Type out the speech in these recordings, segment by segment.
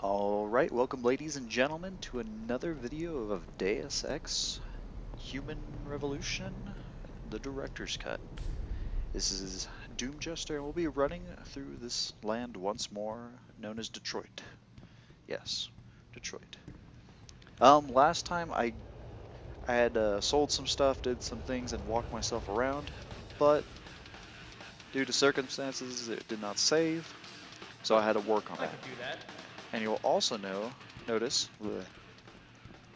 Alright, welcome ladies and gentlemen to another video of Deus Ex Human Revolution, the Director's Cut. This is Doom Jester and we'll be running through this land once more, known as Detroit. Yes, Detroit. Last time I had sold some stuff, did some things, and walked myself around, but due to circumstances it did not save, so I had to work on I that. could do that. And you'll also notice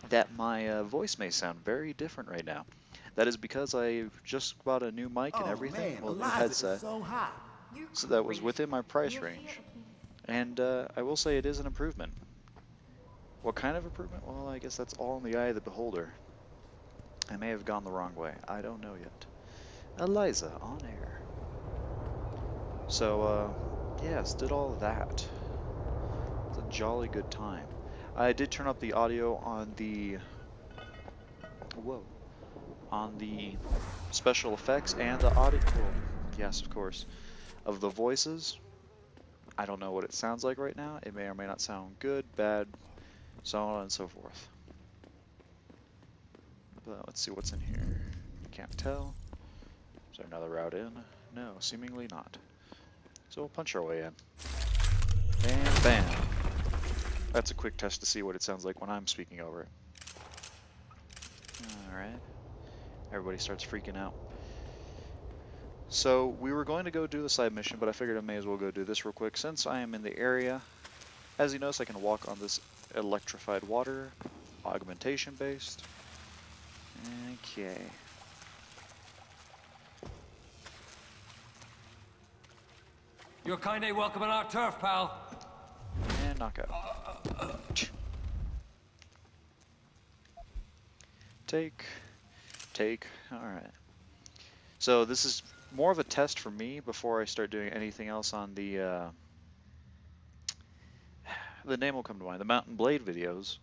that my voice may sound very different right now. That is because I just bought a new mic and Oh everything, man, well, a new Eliza is headset, so hot. You're so that was crazy. within my price You range. can't be. And I will say it is an improvement. What kind of improvement? Well, I guess that's all in the eye of the beholder. I may have gone the wrong way. I don't know yet. Eliza, on air. So, yes, did all that. It's a jolly good time. I did turn up the audio on the... Whoa. On the special effects and the audio, well, yes, of course, of the voices. I don't know what it sounds like right now. It may or may not sound good, bad, so on and so forth. But let's see what's in here. Can't tell. Is there another route in? No, seemingly not. So we'll punch our way in. And bam! That's a quick test to see what it sounds like when I'm speaking over it. Alright. Everybody starts freaking out. So we were going to go do the side mission, but I figured I may as well go do this real quick since I am in the area. As you notice, I can walk on this electrified water, augmentation based. Okay. You're kinda welcome on our turf, pal. And knockout. Take. Alright. So this is more of a test for me before I start doing anything else on the name will come to mind, the Mountain Blade videos.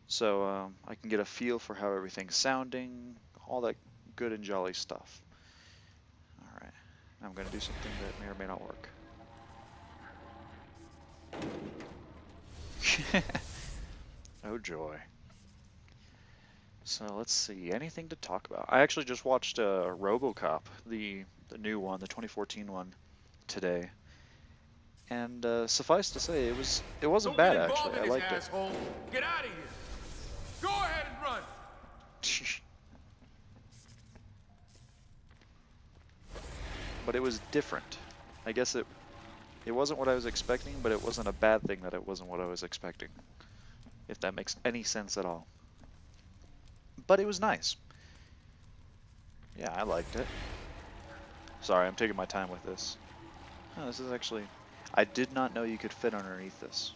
So I can get a feel for how everything's sounding, all that good and jolly stuff. Alright, I'm going to do something that may or may not work. Oh joy. So let's see, anything to talk about? I actually just watched RoboCop, the new one, the 2014 one, today. And suffice to say, it wasn't bad actually. I liked it. Asshole. Get out of here. Go ahead and run. But it was different. I guess it wasn't what I was expecting, but it wasn't a bad thing that it wasn't what I was expecting. If that makes any sense at all. But it was nice. Yeah, I liked it. Sorry, I'm taking my time with this. Oh, this is actually... I did not know you could fit underneath this.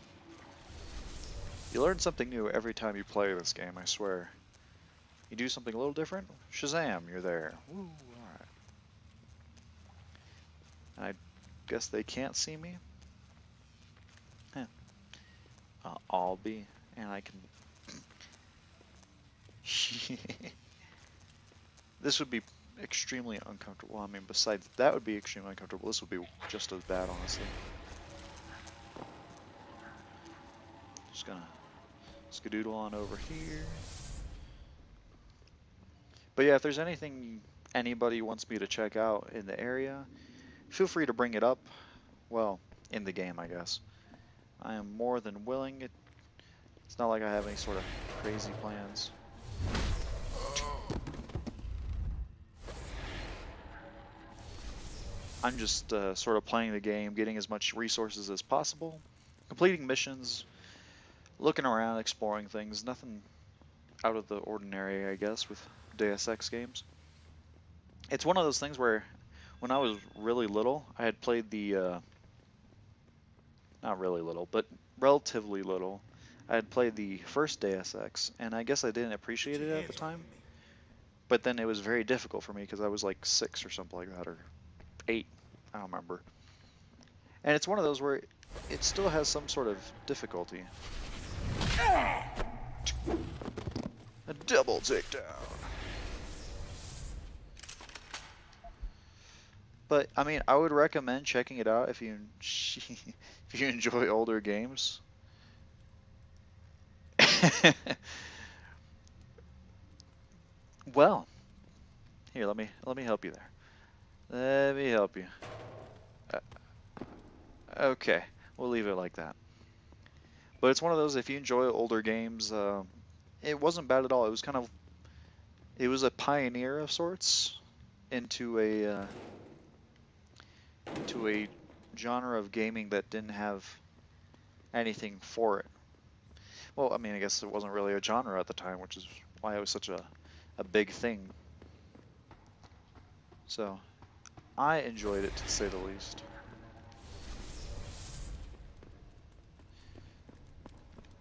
You learn something new every time you play this game, I swear. You do something a little different, Shazam, you're there. Woo, alright. I guess they can't see me? Huh. I'll be, and I can... This would be extremely uncomfortable. I mean, besides that would be extremely uncomfortable, this would be just as bad, honestly. Just gonna skedoodle on over here. But yeah, if there's anything anybody wants me to check out in the area, feel free to bring it up. Well, in the game, I guess. I am more than willing. It's not like I have any sort of crazy plans. I'm just sort of playing the game, getting as much resources as possible, completing missions, looking around, exploring things. Nothing out of the ordinary, I guess, with Deus Ex games. It's one of those things where when I was really little, I had played the, not really little, but relatively little, I had played the first Deus Ex, and I guess I didn't appreciate it at the time. But then it was very difficult for me because I was like 6 or something like that, or 8, I don't remember. And it's one of those where it still has some sort of difficulty. A double takedown. But I mean, I would recommend checking it out if you if you enjoy older games. Well, here, let me help you there. Let me help you. Uh, okay, we'll leave it like that. But it's one of those, if you enjoy older games, it wasn't bad at all. It was kind of, it was a pioneer of sorts into a genre of gaming that didn't have anything for it. Well, I mean, I guess it wasn't really a genre at the time, which is why it was such a big thing. So, I enjoyed it, to say the least.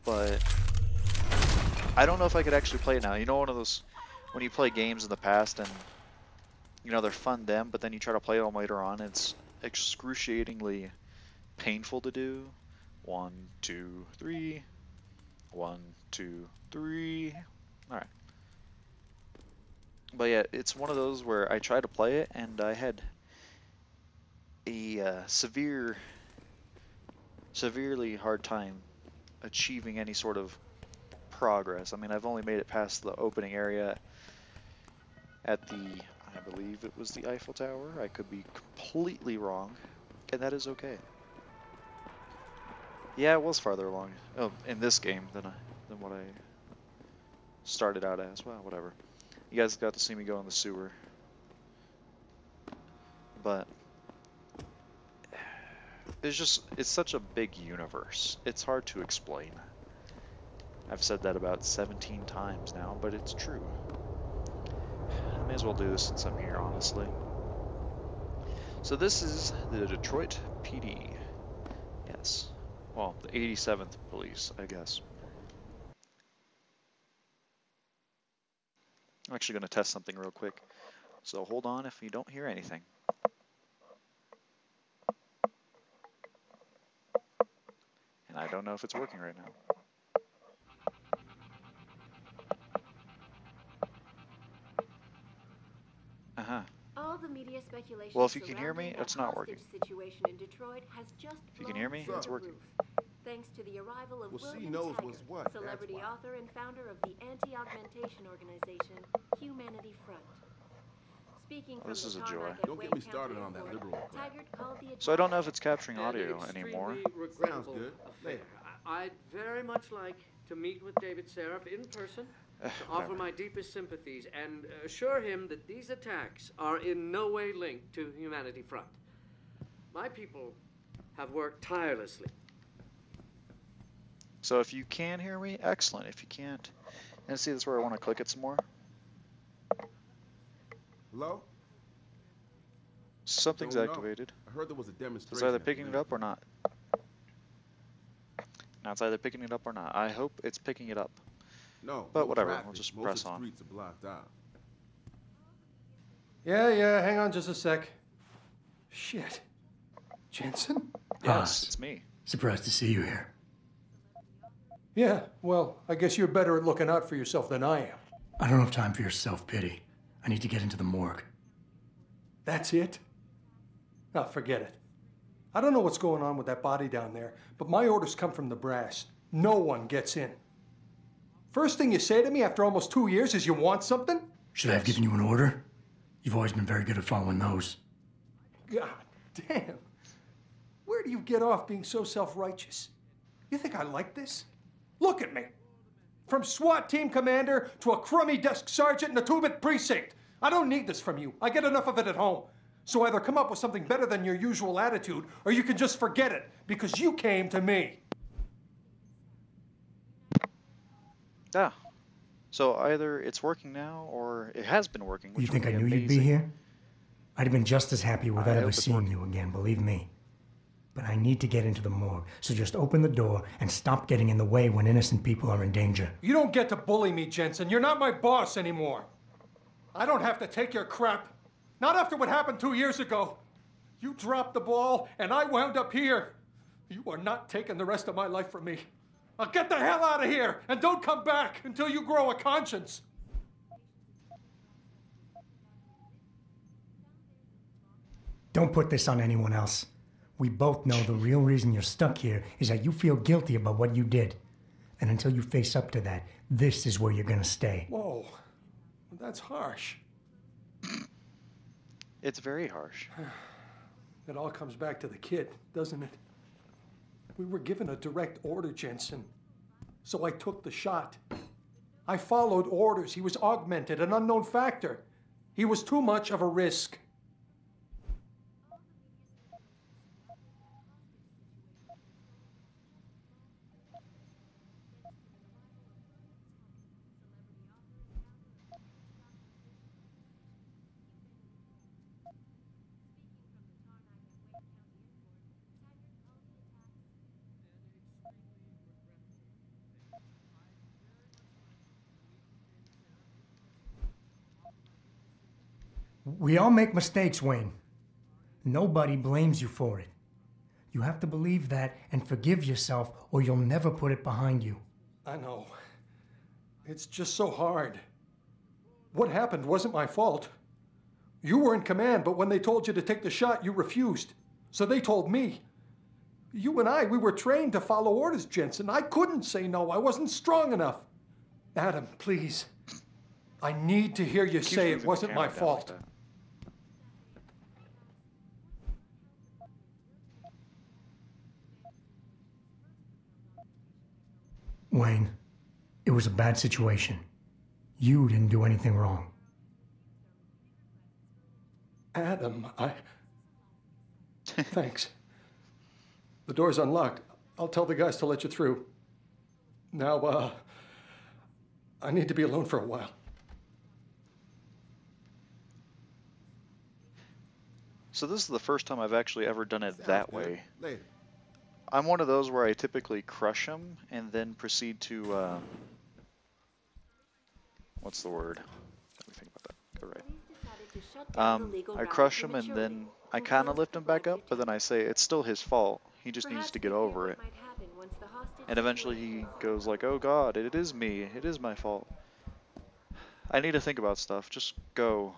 But I don't know if I could actually play it now. You know, one of those, when you play games in the past and, you know, they're fun then, but then you try to play them later on, it's excruciatingly painful to do. 1, 2, 3. 1, 2, 3. Alright. But yeah, it's one of those where I tried to play it and I had a severely hard time achieving any sort of progress. I mean, I've only made it past the opening area at the, I believe it was the Eiffel Tower. I could be completely wrong, and that is okay. Yeah, it was farther along in this game than what I started out as. Well, whatever. You guys got to see me go in the sewer, but it's such a big universe. It's hard to explain. I've said that about 17 times now, but it's true. I may as well do this since I'm here, honestly. So this is the Detroit PD. Yes. Well, the 87th Police, I guess. I'm actually going to test something real quick. So hold on if you don't hear anything. And I don't know if it's working right now. Uh-huh. All the media speculation. Well, if you can hear me, it's not working. Situation in Detroit has just if you can hear me, it's working. Thanks to the arrival of Well, she William knows Taggart, what's what. celebrity author and founder of the anti-augmentation organization Humanity Front. Speaking from this is a the joy. tarmac at Don't get Wayne me started on that County liberal Airport, crap. Taggart called the So I don't know if attack it's capturing An audio extremely anymore. regrettable Sounds good. affair. I'd very much like to meet with David Seraph in person, to offer Whatever. my deepest sympathies, and assure him that these attacks are in no way linked to Humanity Front. My people have worked tirelessly. So if you can hear me, excellent. If you can't, and see, that's where I want to click it some more. Hello? Something's Don't know. activated. I heard there was a demonstration. It's either at the picking it up or not. Now it's either picking it up or not. I hope it's picking it up. No, But no whatever, traffic. we'll just Most press of the on. streets are blocked out. Yeah, hang on just a sec. Shit. Jensen? Yes, it's me. Surprised to see you here. Yeah, well, I guess you're better at looking out for yourself than I am. I don't have time for your self-pity. I need to get into the morgue. That's it? No, forget it. I don't know what's going on with that body down there, but my orders come from the brass. No one gets in. First thing you say to me after almost 2 years is you want something? Should I have given you an order? You've always been very good at following those. God damn. Where do you get off being so self-righteous? You think I like this? Look at me. From SWAT team commander to a crummy desk sergeant in the 2-bit precinct. I don't need this from you. I get enough of it at home. So either come up with something better than your usual attitude, or you can just forget it, because you came to me. Yeah. So either it's working now, or it has been working. You Which think I would be knew you'd be amazing. here? I'd have been just as happy without I ever hope it's seeing working. you again, believe me. But I need to get into the morgue, so just open the door and stop getting in the way when innocent people are in danger. You don't get to bully me, Jensen. You're not my boss anymore. I don't have to take your crap. Not after what happened 2 years ago. You dropped the ball, and I wound up here. You are not taking the rest of my life from me. Now get the hell out of here, and don't come back until you grow a conscience. Don't put this on anyone else. We both know the real reason you're stuck here is that you feel guilty about what you did. And until you face up to that, this is where you're gonna stay. Whoa, that's harsh. It's very harsh. It all comes back to the kid, doesn't it? We were given a direct order, Jensen. So I took the shot. I followed orders. He was augmented, an unknown factor. He was too much of a risk. We all make mistakes, Wayne. Nobody blames you for it. You have to believe that and forgive yourself, or you'll never put it behind you. I know. It's just so hard. What happened wasn't my fault. You were in command, but when they told you to take the shot, you refused. So they told me. You and I, we were trained to follow orders, Jensen. I couldn't say no. I wasn't strong enough. Adam, please. I need to hear you say it wasn't my fault. Wayne, it was a bad situation. You didn't do anything wrong. Adam, Thanks. The door's unlocked. I'll tell the guys to let you through. Now, I need to be alone for a while. So this is the first time I've actually ever done it that way. Later. I'm one of those where I typically crush them and then proceed to, what's the word? Let me think about that. Go right. I crush him and then I kind of lift him back up, but then I say it's still his fault. He just needs to get over it. And eventually he goes like, oh God, it is me. It is my fault. I need to think about stuff. Just go.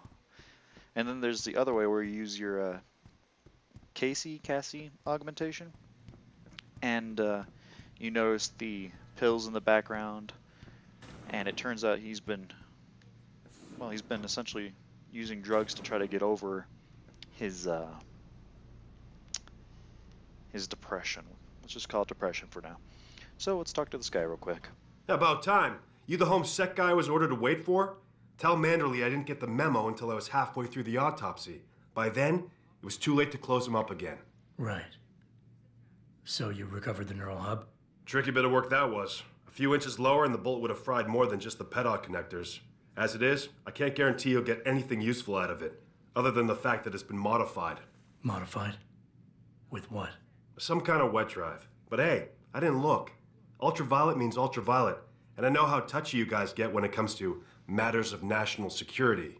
And then there's the other way where you use your Cassie augmentation. And you notice the pills in the background. And it turns out he's been essentially using drugs to try to get over his depression. Let's just call it depression for now. So let's talk to this guy real quick. About time. You the home sec guy I was ordered to wait for? Tell Manderley I didn't get the memo until I was halfway through the autopsy. By then, it was too late to close him up again. Right. So you recovered the neural hub? Tricky bit of work that was. A few inches lower and the bullet would have fried more than just the pedal connectors. As it is, I can't guarantee you'll get anything useful out of it, other than the fact that it's been modified. Modified? With what? Some kind of wet drive. But hey, I didn't look. Ultraviolet means ultraviolet, and I know how touchy you guys get when it comes to matters of national security.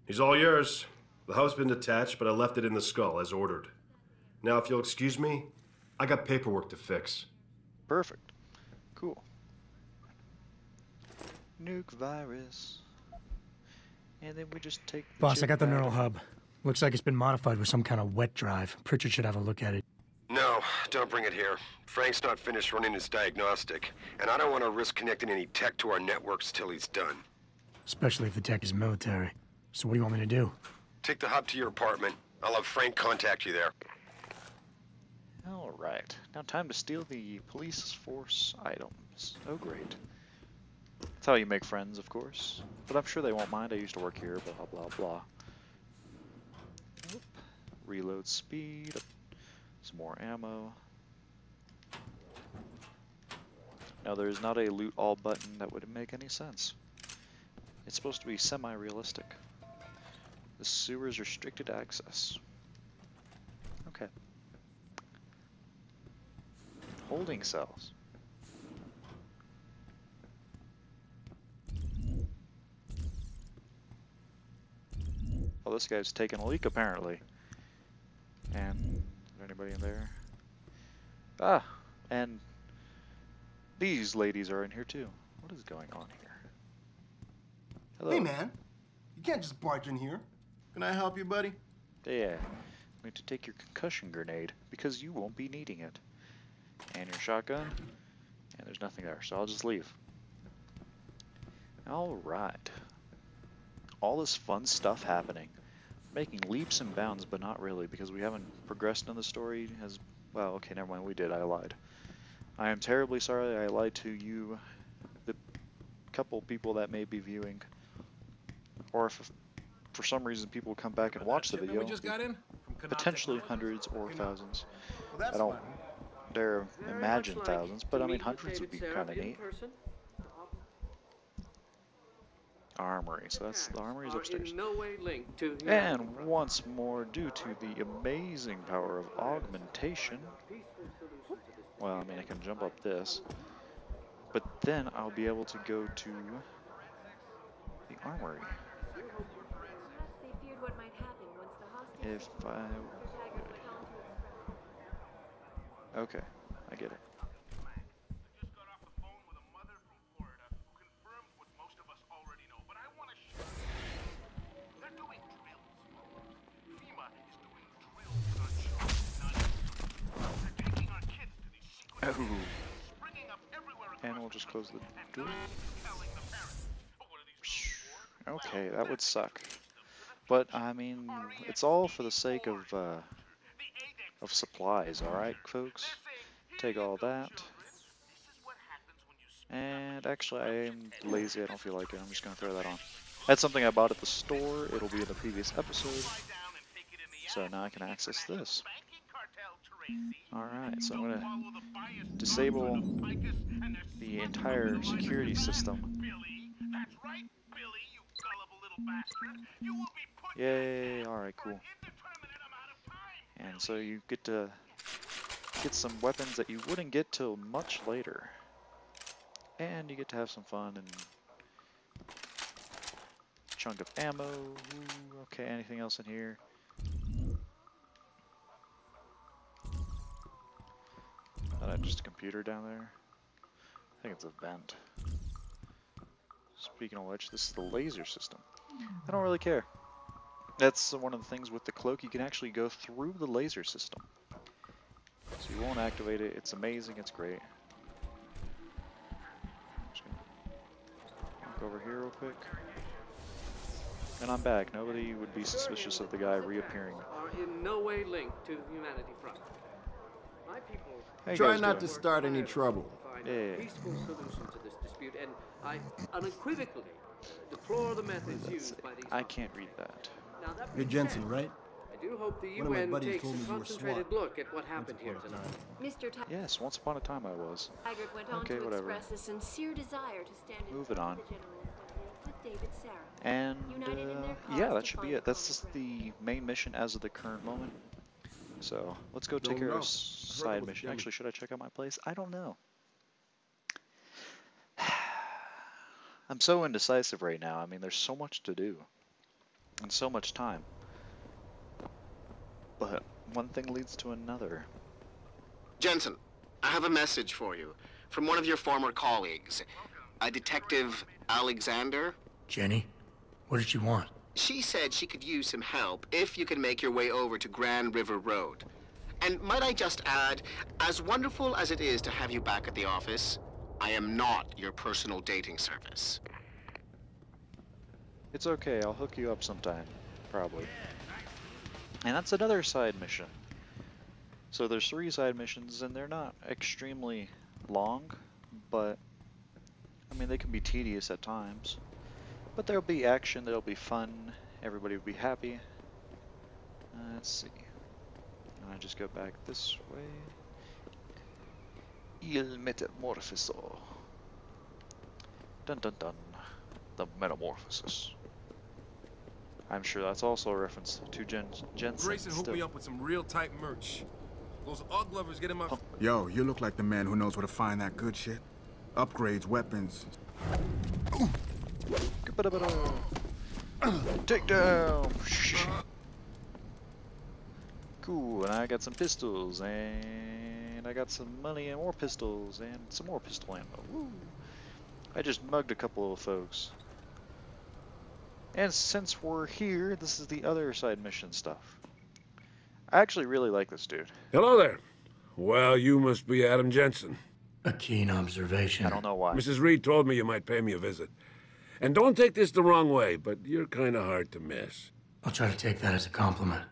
He's all yours. The hub's been detached, but I left it in the skull as ordered. Now, if you'll excuse me, I got paperwork to fix. Perfect. Cool. Nuke virus. And then we just take the Boss, I chip got the out. neural hub. Looks like it's been modified with some kind of wet drive. Pritchard should have a look at it. No, don't bring it here. Frank's not finished running his diagnostic, and I don't want to risk connecting any tech to our networks till he's done. Especially if the tech is military. So what do you want me to do? Take the hub to your apartment. I'll have Frank contact you there. Alright. Now time to steal the police force items. Oh great. That's how you make friends, of course. But I'm sure they won't mind. I used to work here, blah blah blah. Oop. Reload speed. Some more ammo. Now there's not a loot all button that would make any sense. It's supposed to be semi-realistic. The sewer's restricted access. Okay. Holding cells. Oh, this guy's taking a leak apparently. And is there anybody in there? Ah, and these ladies are in here too. What is going on here? Hello. Hey, man. You can't just barge in here. Can I help you, buddy? Yeah. I'm going to take your concussion grenade because you won't be needing it. And your shotgun. There's nothing there, so I'll just leave. Alright. All this fun stuff happening. Making leaps and bounds, but not really, because we haven't progressed in the story. Well, okay, never mind, we did. I lied. I am terribly sorry I lied to you, the couple people that may be viewing. Or if for some reason people come back and watch the video, potentially hundreds or thousands. I don't dare imagine thousands, but I mean hundreds would be kind of neat. Armory, so that's the armory is upstairs. And once more, due to the amazing power of augmentation, well, I mean, I can jump up this, but then I'll be able to go to the armory. If I... Okay, I get it. Oh. And we'll just close the door. Okay, that would suck. But, I mean, it's all for the sake of supplies, alright, folks? Take all that. And actually, I am lazy, I don't feel like it, I'm just going to throw that on. That's something I bought at the store, it'll be in the previous episode. So now I can access this. Alright, so I'm going to disable the entire security system. Yay, alright, cool. And so you get to get some weapons that you wouldn't get till much later. And you get to have some fun and chunk of ammo. Ooh, okay, anything else in here? Just a computer down there. I think it's a vent. Speaking of which, this is the laser system. I don't really care. That's one of the things with the cloak, you can actually go through the laser system. So you won't activate it, it's amazing, it's great. Just gonna walk over here real quick. And I'm back. Nobody would be suspicious of the guy reappearing. Are in no way linked to Humanity Front. My people try not to start any trouble. Yeah. Peaceful solution to this dispute, and I unequivocally deplore the methods used by these. I can't read that. Now, that You're Jensen, right? I do hope the One of my UN buddies takes told a me you were concentrated SWAT. look at what happened here tonight. Mr. Yes, once upon a time I was. Taggart went on Okay, to whatever. express a sincere desire to stand in Move it on. the General Assembly with David Sarah. And United in their cause yeah, to that should be find it. That's common just the main mission as of the current moment. So let's go take Don't care know. of side mission. Actually, should I check out my place? I don't know. I'm so indecisive right now. I mean, there's so much to do and so much time. But one thing leads to another. Jensen, I have a message for you from one of your former colleagues, a Detective Alexander. Jenny, what did she want? She said she could use some help if you can make your way over to Grand River Road. And might I just add, as wonderful as it is to have you back at the office, I am not your personal dating service. It's okay, I'll hook you up sometime, probably. And that's another side mission. So there's 3 side missions, and they're not extremely long, but I mean, they can be tedious at times. But there'll be action, there'll be fun, everybody will be happy. Let's see. I just go back this way. Il metamorphoso. Dun dun dun. The metamorphosis. I'm sure that's also a reference to Jensen. Grayson hooked me up with some real tight merch. Those UGG lovers get in my... Yo, you look like the man who knows where to find that good shit. Upgrades, weapons. Take down. Cool, and I got some pistols, and I got some money and more pistols, and some more pistol ammo. Woo. I just mugged a couple of folks. And since we're here, this is the other side mission stuff. I actually really like this dude. Hello there. Well, you must be Adam Jensen. A keen observation. I don't know why. Mrs. Reed told me you might pay me a visit. And don't take this the wrong way, but you're kind of hard to miss. I'll try to take that as a compliment.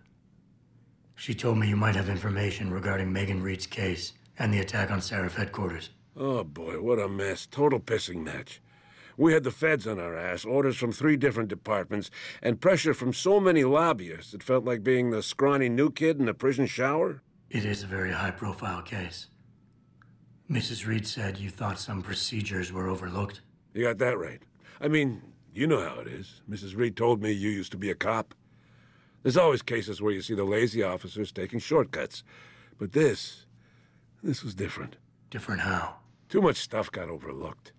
She told me you might have information regarding Megan Reed's case and the attack on Seraph headquarters. Oh boy, what a mess. Total pissing match. We had the feds on our ass, orders from 3 different departments, and pressure from so many lobbyists it felt like being the scrawny new kid in a prison shower. It is a very high-profile case. Mrs. Reed said you thought some procedures were overlooked. You got that right. I mean, you know how it is. Mrs. Reed told me you used to be a cop. There's always cases where you see the lazy officers taking shortcuts. But this was different. Different how? Too much stuff got overlooked.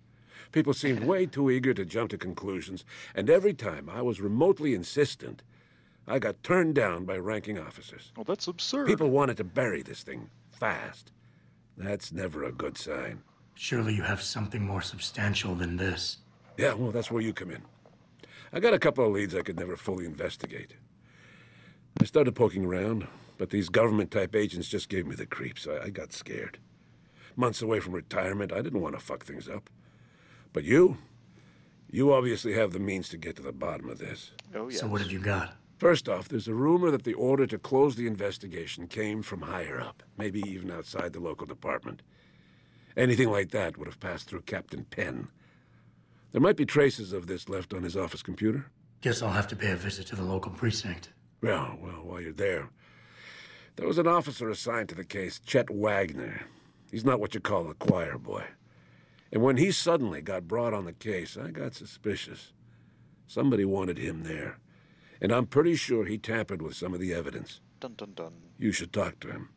People seemed way too eager to jump to conclusions, and every time I was remotely insistent, I got turned down by ranking officers. Well, that's absurd. People wanted to bury this thing fast. That's never a good sign. Surely you have something more substantial than this. Yeah, well, that's where you come in. I got a couple of leads I could never fully investigate. I started poking around, but these government-type agents just gave me the creeps. I got scared. Months away from retirement, I didn't want to fuck things up. But you obviously have the means to get to the bottom of this. Oh, yes. So what have you got? First off, there's a rumor that the order to close the investigation came from higher up, maybe even outside the local department. Anything like that would have passed through Captain Penn. There might be traces of this left on his office computer. Guess I'll have to pay a visit to the local precinct. Well, while you're there was an officer assigned to the case, Chet Wagner. He's not what you call a choir boy. And when he suddenly got brought on the case, I got suspicious. Somebody wanted him there. And I'm pretty sure he tampered with some of the evidence. Dun, dun, dun. You should talk to him.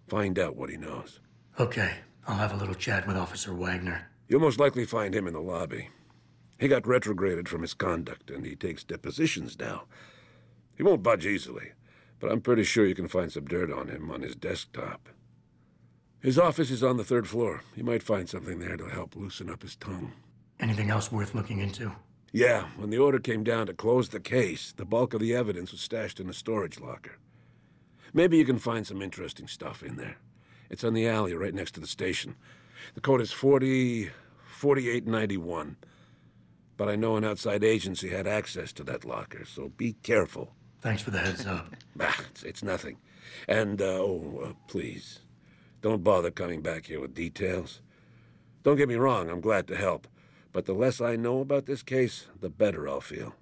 Find out what he knows. Okay, I'll have a little chat with Officer Wagner. You'll most likely find him in the lobby. He got retrograded from his conduct, and he takes depositions now. He won't budge easily, but I'm pretty sure you can find some dirt on him on his desktop. His office is on the 3rd floor. You might find something there to help loosen up his tongue. Anything else worth looking into? Yeah, when the order came down to close the case, the bulk of the evidence was stashed in a storage locker. Maybe you can find some interesting stuff in there. It's on the alley right next to the station. The code is 4891. But I know an outside agency had access to that locker, so be careful. Thanks for the heads up. It's nothing. And, please, don't bother coming back here with details. Don't get me wrong, I'm glad to help. But the less I know about this case, the better I'll feel.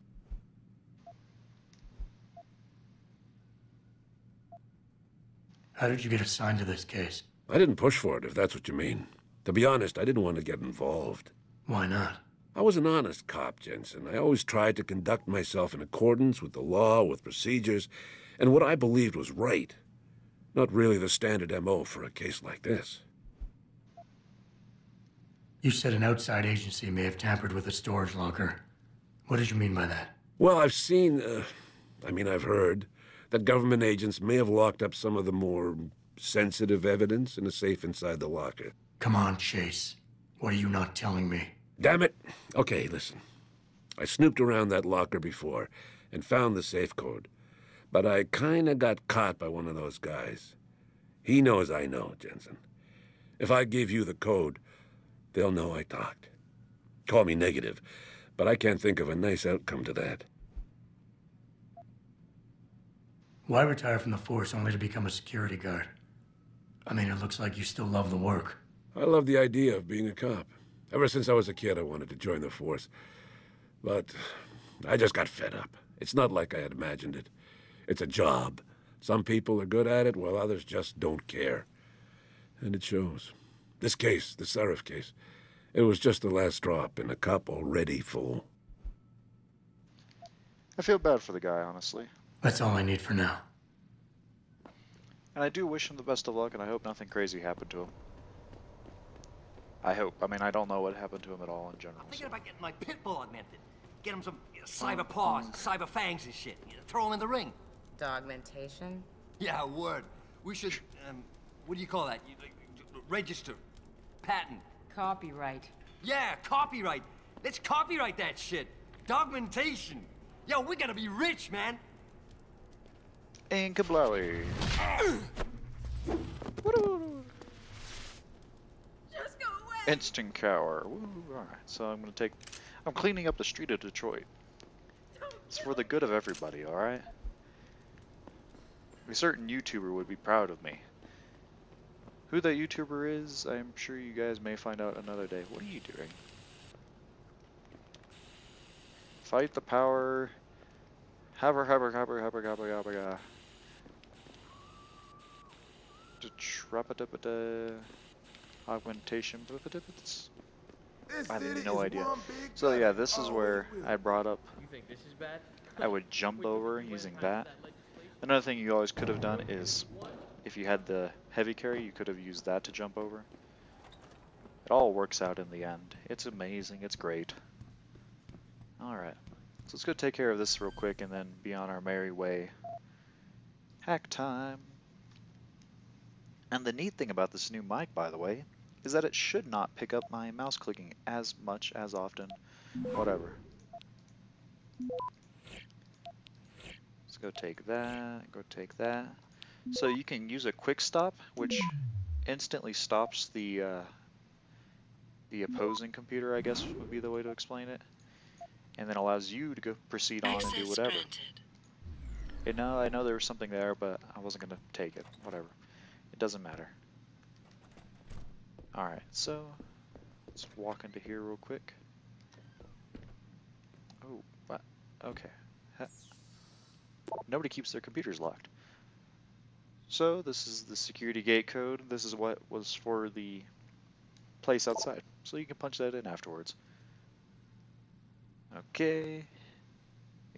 How did you get assigned to this case? I didn't push for it, if that's what you mean. To be honest, I didn't want to get involved. Why not? I was an honest cop, Jensen. I always tried to conduct myself in accordance with the law, with procedures, and what I believed was right. Not really the standard MO for a case like this. You said an outside agency may have tampered with a storage locker. What did you mean by that? Well, I've heard that government agents may have locked up some of the more sensitive evidence in a safe inside the locker. Come on, Chase. What are you not telling me? Damn it. Okay, listen. I snooped around that locker before and found the safe code. But I kinda got caught by one of those guys. He knows I know, Jensen. If I give you the code, they'll know I talked. Call me negative, but I can't think of a nice outcome to that. Why retire from the force only to become a security guard? I mean, it looks like you still love the work. I love the idea of being a cop. Ever since I was a kid, I wanted to join the force. But I just got fed up. It's not like I had imagined it. It's a job. Some people are good at it, while others just don't care. And it shows. This case, the Seraph case, it was just the last drop in a cup already full. I feel bad for the guy, honestly. That's all I need for now. And I do wish him the best of luck, and I hope nothing crazy happened to him. I hope. I mean, I don't know what happened to him at all in general. I'm thinking about getting my pit bull augmented. Get him some cyber paws, cyber fangs and shit. Throw him in the ring. Augmentation? Yeah, word. We should, what do you call that? Register. Patent. Copyright. Yeah, copyright. Let's copyright that shit. Augmentation. Yo, we gotta be rich, man. And kablowy. Just go away. Instant cower. Woo, alright, so I'm cleaning up the street of Detroit. It's for the good of everybody, alright? A certain YouTuber would be proud of me. Who that YouTuber is, I'm sure you guys may find out another day. What are you doing? Fight the power. Haber. Augmentation. I have no idea. So yeah, this is where I brought up You think this is bad? I would jump over using that. Another thing you always could have done is, if you had the heavy carry, you could have used that to jump over. It all works out in the end. It's amazing. It's great. Alright. So let's go take care of this real quick and then be on our merry way. Hack time. And the neat thing about this new mic, by the way, is that it should not pick up my mouse clicking as much as often. Whatever. Let's go take that. So you can use a quick stop, which instantly stops the opposing computer, I guess would be the way to explain it, and then allows you to go proceed on and do whatever. I know there was something there, but I wasn't gonna take it. Whatever. It doesn't matter. Alright, so let's walk into here real quick. Oh, what? Okay. Nobody keeps their computers locked. So this is the security gate code. This is what was for the place outside. So you can punch that in afterwards. Okay.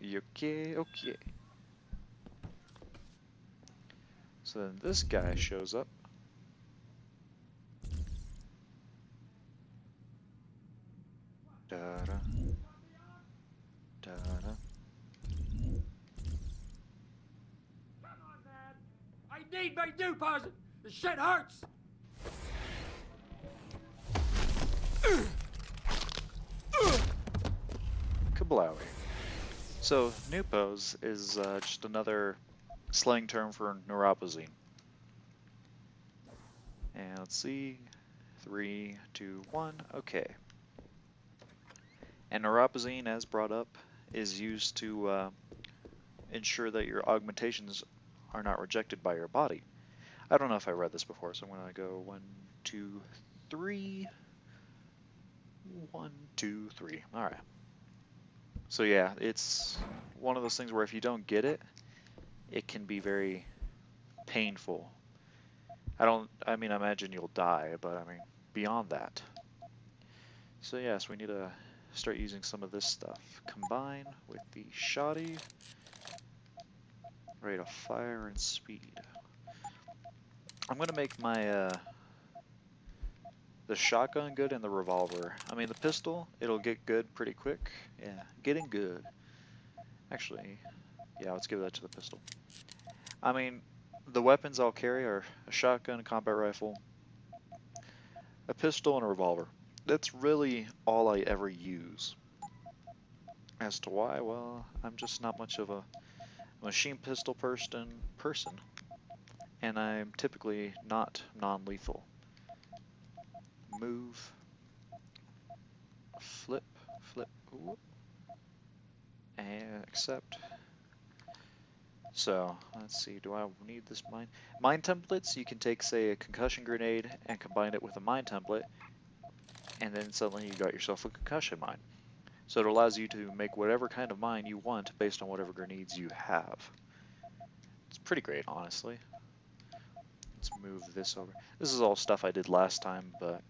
Okay. So then this guy shows up. Da-da. Da-da. I need my deposit. The shit hurts. Kablowie. So Nupos is just another slang term for neuropozyne. And let's see. 3, 2, 1. Okay. And neuropozyne, as brought up, is used to ensure that your augmentations are not rejected by your body. I don't know if I read this before, so I'm going to go 1, 2, 3. 1, 2, 3. Alright. So yeah, it's one of those things where if you don't get it, it can be very painful. I imagine you'll die, but I mean, beyond that. So yes, we need to start using some of this stuff. Combine with the shoddy. Rate of fire and speed. I'm gonna make my the shotgun good and the revolver. I mean the pistol, it'll get good pretty quick. Yeah, getting good. Actually, yeah, let's give that to the pistol. I mean, the weapons I'll carry are a shotgun, a combat rifle, a pistol, and a revolver. That's really all I ever use. As to why, well, I'm just not much of a machine pistol person, and I'm typically not non-lethal. Move, flip, ooh, and accept. So, let's see, do I need this mine? Mine templates, you can take, say, a concussion grenade and combine it with a mine template, and then suddenly you got yourself a concussion mine. So it allows you to make whatever kind of mine you want based on whatever grenades you have. It's pretty great, honestly. Let's move this over. This is all stuff I did last time, but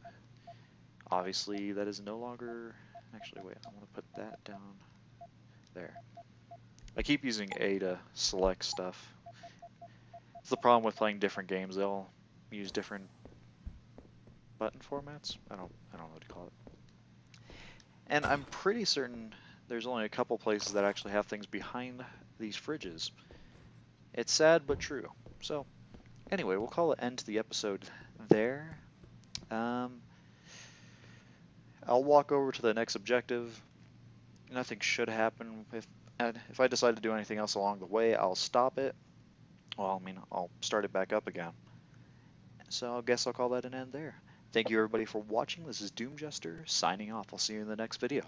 obviously that is no longer... Actually, wait, I want to put that down there. I keep using A to select stuff. It's the problem with playing different games. They'll use different button formats. I don't know what to call it. And I'm pretty certain there's only a couple places that actually have things behind these fridges. It's sad but true. So, anyway, we'll call it end to the episode there. I'll walk over to the next objective. Nothing should happen. If I decide to do anything else along the way, I'll stop it. Well, I mean, I'll start it back up again. So I guess I'll call that an end there. Thank you everybody for watching. This is Doom Jester signing off. I'll see you in the next video.